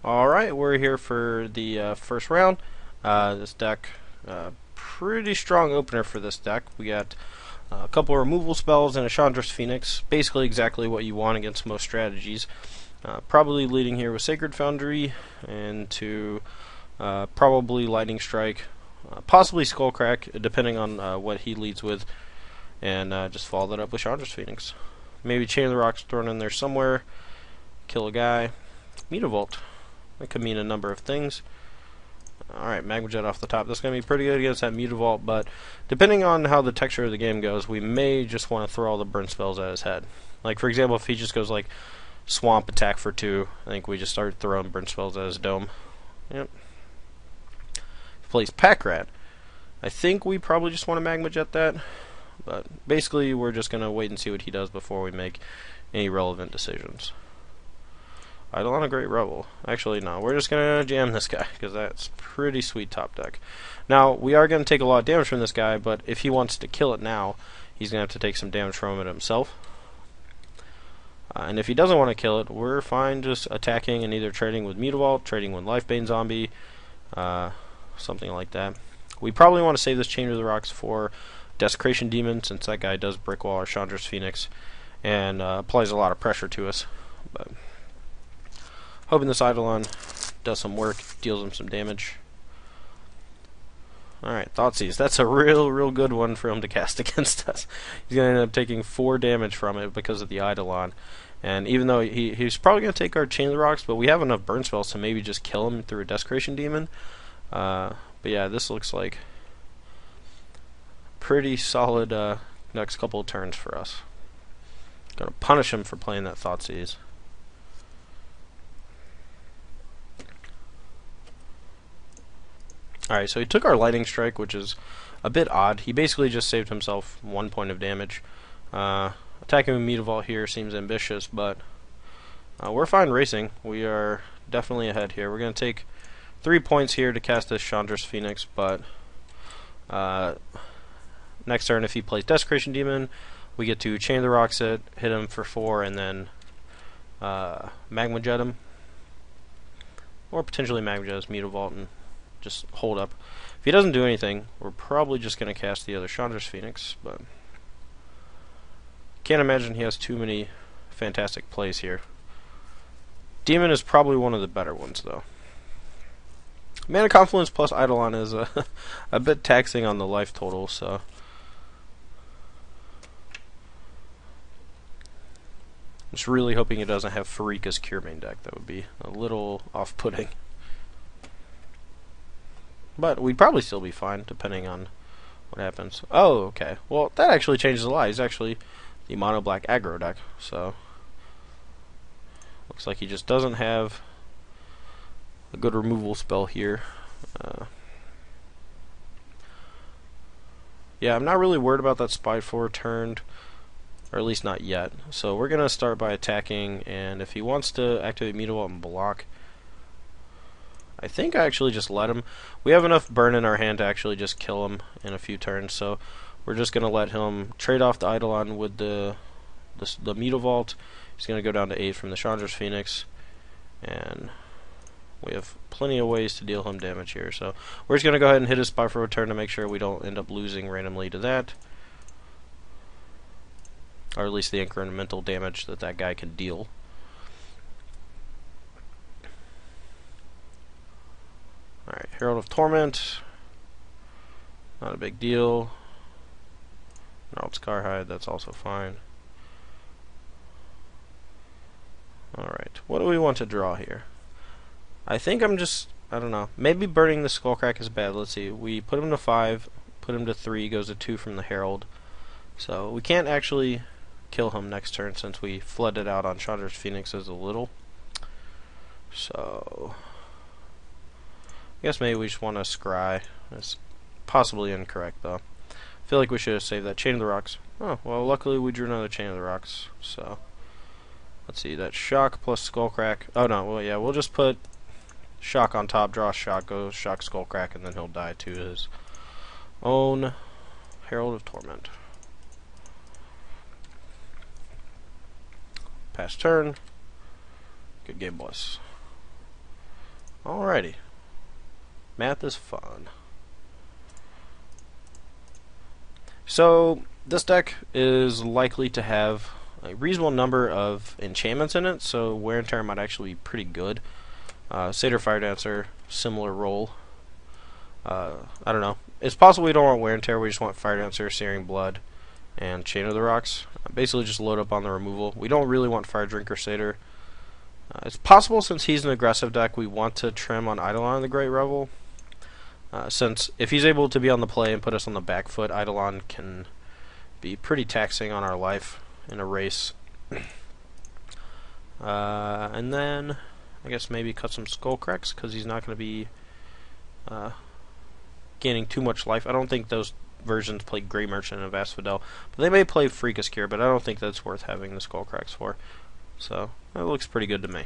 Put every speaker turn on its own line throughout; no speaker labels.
Alright, we're here for the first round. This deck, pretty strong opener for this deck. We got a couple of removal spells and a Chandra's Phoenix. Basically exactly what you want against most strategies. Probably leading here with Sacred Foundry and to probably Lightning Strike, possibly Skullcrack, depending on what he leads with, and just follow that up with Chandra's Phoenix. Maybe Chain of the Rocks thrown in there somewhere, kill a guy. Mutavault. That could mean a number of things. Alright, Magma Jet off the top. That's going to be pretty good against that Mutavault, but depending on how the texture of the game goes, we may just want to throw all the burn spells at his head. Like, for example, if he just goes like Swamp Attack for 2, I think we just start throwing burn spells at his dome. Yep. If he plays Pack Rat, I think we probably just want to Magma Jet that, but basically we're just going to wait and see what he does before we make any relevant decisions. Eidolon, a Great Rebel. Actually, no. We're just going to jam this guy, because that's pretty sweet top deck. Now, we are going to take a lot of damage from this guy, but if he wants to kill it now, he's going to have to take some damage from it himself. And if he doesn't want to kill it, we're fine just attacking and either trading with Mutavault, trading with Lifebane Zombie, something like that. We probably want to save this Chain of the Rocks for Desecration Demon, since that guy does Brick Wall or Chandra's Phoenix, and applies a lot of pressure to us. But hoping this Eidolon does some work, deals him some damage. Alright, Thoughtseize. That's a real good one for him to cast against us. He's going to end up taking 4 damage from it because of the Eidolon. And even though he's probably going to take our Chain of the Rocks, but we have enough burn spells to maybe just kill him through a Desecration Demon. But yeah, this looks like pretty solid next couple of turns for us. Gonna punish him for playing that Thoughtseize. Alright, so he took our Lightning Strike, which is a bit odd. He basically just saved himself 1 point of damage. Attacking with Mutavault here seems ambitious, but we're fine racing. We are definitely ahead here. We're going to take 3 points here to cast this Chandra's Phoenix, but next turn, if he plays Desecration Demon, we get to Chain of the Rocks it, hit him for 4, and then Magma Jet him. Or potentially Magma Jet his Mutavault and just hold up. If he doesn't do anything, we're probably just going to cast the other Chandra's Phoenix, but can't imagine he has too many fantastic plays here. Demon is probably one of the better ones, though. Mana Confluence plus Eidolon is a bit taxing on the life total, so just really hoping it doesn't have Pharika's Cure main deck. That would be a little off-putting. But we'd probably still be fine, depending on what happens. Oh, okay. Well, that actually changes a lot. He's actually the mono black aggro deck, so looks like he just doesn't have a good removal spell here. Yeah, I'm not really worried about that Spy 4 turned, or at least not yet. So we're gonna start by attacking, and if he wants to activate Mutavault and block, I think I actually just let him. We have enough burn in our hand to actually just kill him in a few turns, so we're just going to let him trade off the Eidolon with the Mutavault. He's going to go down to 8 from the Chandra's Phoenix, and we have plenty of ways to deal him damage here. So we're just going to go ahead and hit his Spy for a turn to make sure we don't end up losing randomly to that, or at least the incremental damage that that guy can deal. Alright, Herald of Torment. Not a big deal. Gnarled Scarhide, that's also fine. Alright, what do we want to draw here? I think I don't know. Maybe burning the Skullcrack is bad. Let's see. We put him to 5, put him to 3, goes to 2 from the Herald. So we can't actually kill him next turn since we flooded out on Chandra's Phoenix as a little. So I guess maybe we just want to scry. That's possibly incorrect, though. I feel like we should have saved that Chain of the Rocks. Oh, well, luckily we drew another Chain of the Rocks. So let's see, that's Shock plus Skullcrack. Oh, no, well, yeah, we'll just put Shock on top, draw Shock, go Shock Skullcrack, and then he'll die to his own Herald of Torment. Pass turn. Good game, boys. Alrighty. Math is fun. So, this deck is likely to have a reasonable number of enchantments in it, so wear and tear might actually be pretty good. Satyr Fire Dancer, similar role. I don't know. It's possible we don't want wear and tear, we just want Fire Dancer, Searing Blood, and Chain of the Rocks. Basically just load up on the removal. We don't really want Fire Drinker Satyr. It's possible, since he's an aggressive deck, we want to trim on Eidolon the Great Revel. Since if he's able to be on the play and put us on the back foot, Eidolon can be pretty taxing on our life in a race. And then I guess maybe cut some Skullcracks, because he's not going to be gaining too much life. I don't think those versions play Grey Merchant and Asphodel, but they may play Freakus Cure, but I don't think that's worth having the Skullcracks for. So that looks pretty good to me.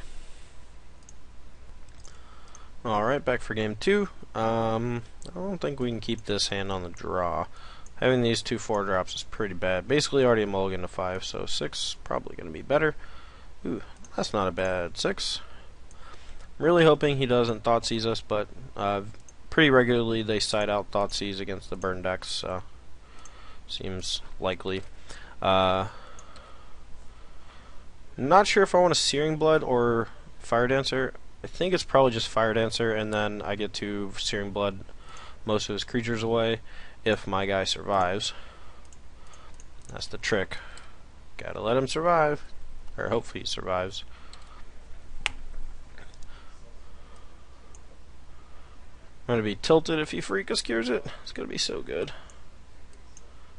Alright, back for game 2. I don't think we can keep this hand on the draw. Having these 2 4-drops is pretty bad. Basically already a mulligan to 5, so 6 probably going to be better. Ooh, that's not a bad 6. I'm really hoping he doesn't Thoughtseize us, but pretty regularly they side out Thoughtseize against the burn decks, so seems likely. Not sure if I want a Searing Blood or Fire Dancer. I think it's probably just Fire Dancer, and then I get to Searing Blood most of his creatures away if my guy survives. That's the trick. Gotta let him survive, or hopefully he survives. I'm gonna be tilted if he Freakus Cures it. It's gonna be so good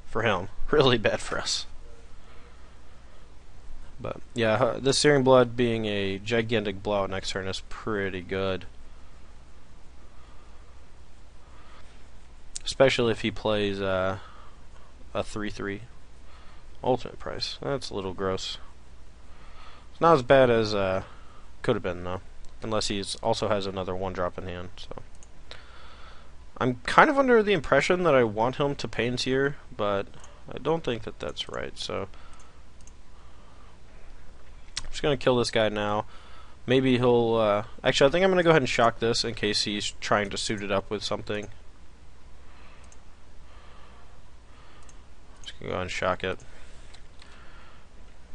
for him. Really bad for us. But yeah, this Searing Blood being a gigantic blowout next turn is pretty good. Especially if he plays a 3/3 ultimate price. That's a little gross. It's not as bad as could have been though, unless he also has another 1-drop in hand. So I'm kind of under the impression that I want him to Pain Seer, but I don't think that that's right. So I'm just gonna kill this guy now. Maybe he'll actually I think I'm gonna go ahead and shock this in case he's trying to suit it up with something. Just gonna go ahead and shock it.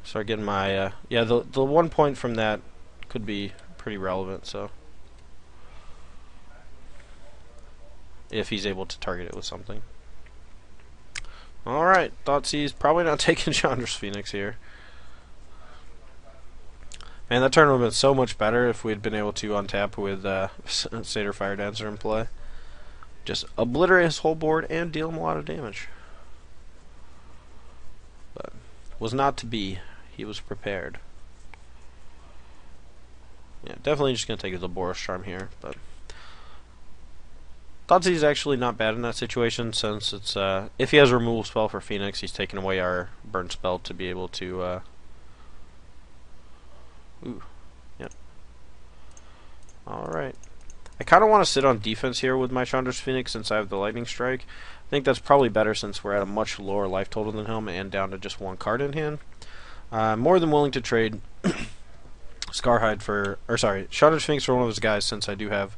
Start getting my yeah, the 1 point from that could be pretty relevant, so if he's able to target it with something. Alright, Thoughtseize probably not taking Chandra's Phoenix here. Man, that turn would have been so much better if we had been able to untap with Satyr Fire Dancer in play. Just obliterate his whole board and deal him a lot of damage. But was not to be. He was prepared. Yeah, definitely just going to take the Boros Charm here, but Thoughtseize is actually not bad in that situation, since it's if he has a removal spell for Phoenix, he's taking away our burn spell to be able to ooh, yep. Alright. I kind of want to sit on defense here with my Chandra's Phoenix since I have the Lightning Strike. I think that's probably better since we're at a much lower life total than him and down to just 1 card in hand. I'm more than willing to trade Scarhide for, or sorry, Chandra's Phoenix for one of his guys, since I do have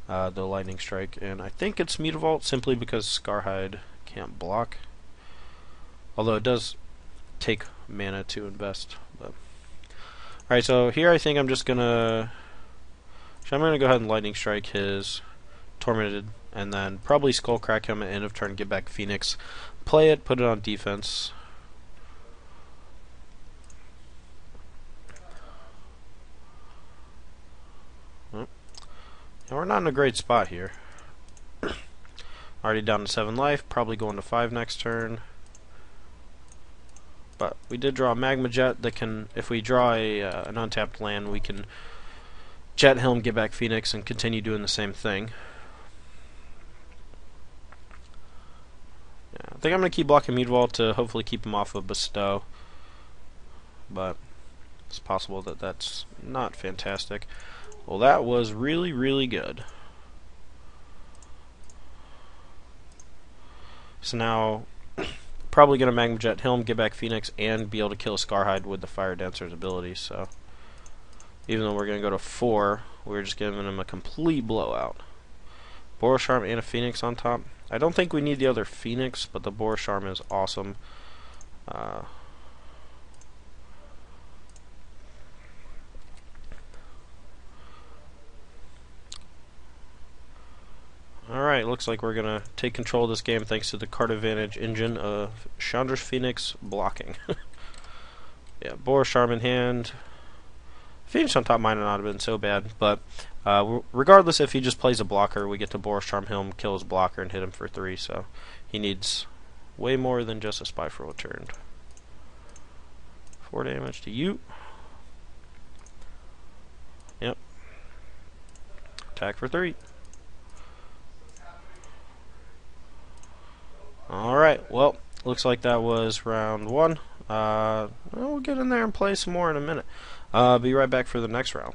the Lightning Strike, and I think it's Mutavault simply because Scarhide can't block. Although it does take mana to invest. But alright, so here I think I'm just gonna go ahead and Lightning Strike his Tormented, and then probably Skullcrack him at end of turn, get back Phoenix, play it, put it on defense. And we're not in a great spot here. Already down to 7 life, probably going to 5 next turn. But we did draw a Magma Jet that can, if we draw an untapped land, we can Jet Helm, get back Phoenix, and continue doing the same thing. Yeah, I think I'm going to keep blocking Mutavault to hopefully keep him off of Bestow. But it's possible that that's not fantastic. Well, that was really, really good. So now, probably going to Magma Jet Helm, get back Phoenix, and be able to kill Scarhide with the Fire Dancer's ability. So, even though we're going to go to 4, we're just giving him a complete blowout. Boros Charm and a Phoenix on top. I don't think we need the other Phoenix, but the Boros Charm is awesome. Alright, looks like we're going to take control of this game thanks to the card advantage engine of Chandra's Phoenix blocking. Yeah, Boros Charm in hand. Phoenix on top might not have been so bad, but regardless, if he just plays a blocker, we get to Boros Charm him, kill his blocker, and hit him for 3, so he needs way more than just a Spiteful returned. 4 damage to you. Yep. Attack for 3. Alright, well, looks like that was round 1. We'll get in there and play some more in a minute. Be right back for the next round.